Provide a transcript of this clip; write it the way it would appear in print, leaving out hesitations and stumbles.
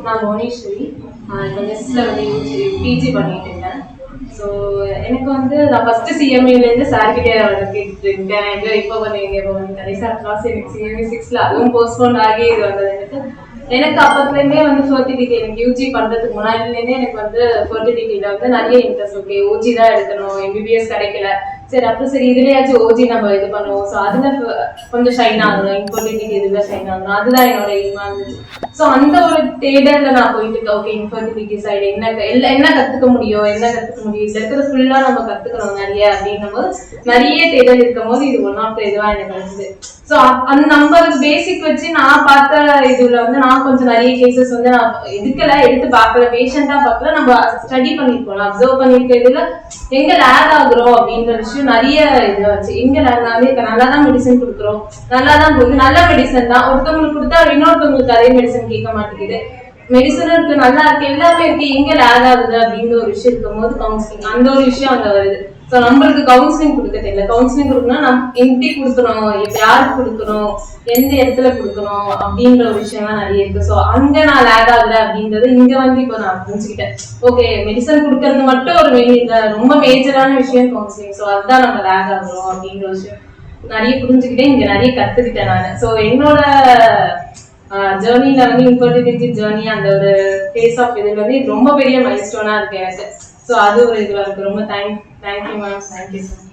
நான் புவனேஸ்வரி. இப்போ நெஸ்ட்டில் வந்து பிஜி பண்ணிட்டு இருக்கேன். ஸோ எனக்கு வந்து நான் ஃபர்ஸ்ட் சிஎம்ஏலேருந்து சார்கிட்டே கேட்டுட்டு இருக்கேன். இப்போ பண்ணுவீங்க இப்போ வந்து கடைசியாக கிளாஸ் எனக்கு சிஎம்ஏ 6ல் அதுவும் போஸ்ட்போன் ஆகி இது வந்தது. எனக்கு அப்பத்துலேருந்தே வந்து ஃபர்டிலிட்டி எனக்கு யூஜி பண்ணுறதுக்கு முன்னாடிலேருந்தே எனக்கு வந்து ஃபர்டிலிட்டியில் வந்து நிறைய இன்ட்ரெஸ்ட். ஓகே ஓஜி தான் எடுக்கணும், எம்பிபிஎஸ் கிடைக்கல, சரி அப்போ சரி இதுலயாச்சும் ஓஜி நம்ம இது பண்ணுவோம். ஸோ அதுல கொஞ்சம் ஷைன் ஆகணும், இன்ஃபர்டிலிட்டி இதுல ஷைன் ஆகணும், அதுதான் என்னோட எய்மா இருந்துச்சு. ஸோ அந்த ஒரு தேடல்ல நான் போயிட்டு இருக்கேன். ஓகே இன்ஃபர்டிலிட்டி சைடு என்ன கத்துக்க முடியும், இதுல இருக்கிறது ஃபுல்லா நம்ம கத்துக்கணும் நிறைய அப்படின்னும் போது நிறைய தேடல் இருக்கும் போது இது ஒன் ஆஃப் த இதுவா எனக்கு கிடைச்சது. ஸோ அந்த நம்பருக்கு பேசிக் வச்சு நான் பார்த்த இதுல வந்து நான் கொஞ்சம் நிறைய கேசஸ் வந்து நான் எடுத்து பார்க்கல, பேஷண்டா பார்க்கல, நம்ம ஸ்டடி பண்ணிருக்கோம், அப்சர்வ் பண்ணிருக்கிறதுல எங்க லேக் ஆகுறோம் அப்படின்ற விஷயம் நிறைய இதுல வச்சு. எங்க லேக் நல்லாதான் மெடிசன் கொடுக்குறோம், நல்லாதான் போகுது, நல்ல மெடிசன் தான், ஒருத்தவங்களுக்கு கொடுத்தா இன்னொருத்தவங்களுக்கு அதே மெடிசன் கேட்க மாட்டேங்குது, மெடிசனும் இருக்கு நல்லா இருக்கு எல்லாமே இருக்கு, எங்க லேக் ஆகுது அப்படின்ற ஒரு விஷயம் இருக்கும் போது கவுன்சிலிங் அந்த ஒரு விஷயம் அங்க வருது. ஸோ நம்மளுக்கு கவுன்சிலிங் கொடுக்க தெரியல. கவுன்சிலிங் கொடுக்கணும்னா நம்ம எப்படி கொடுக்கணும், யாருக்கு கொடுக்கணும், எந்த இடத்துல கொடுக்கணும் அப்படின்ற ஒரு விஷயம்லாம் நிறைய இருக்கு. ஸோ அங்க நான் லேக் ஆகல அப்படின்றது இங்க வந்து இப்போ நான் புரிஞ்சுக்கிட்டேன். ஓகே மெடிசன் கொடுக்கறது மட்டும் ஒரு ரொம்ப மேஜரான விஷயம் கவுன்சிலிங். ஸோ அதுதான் நம்ம லேக் ஆகுறோம் அப்படின்ற விஷயம் நிறைய புரிஞ்சுக்கிட்டேன், இங்க நிறைய கத்துக்கிட்டேன் நான். ஸோ என்னோட ஜேர்னில வந்து இன்ஃபர்டிலிட்டி ஜேர்னி அந்த ஒரு ஃபேஸ் ஆஃப் இது வந்து ரொம்ப பெரிய மைல்ஸ்டோனா இருக்கு எனக்கு. ஸோ அது ஒரு இதுவா இருக்கு. ரொம்ப தேங்க்யூ மேம், தேங்க்யூ சார்.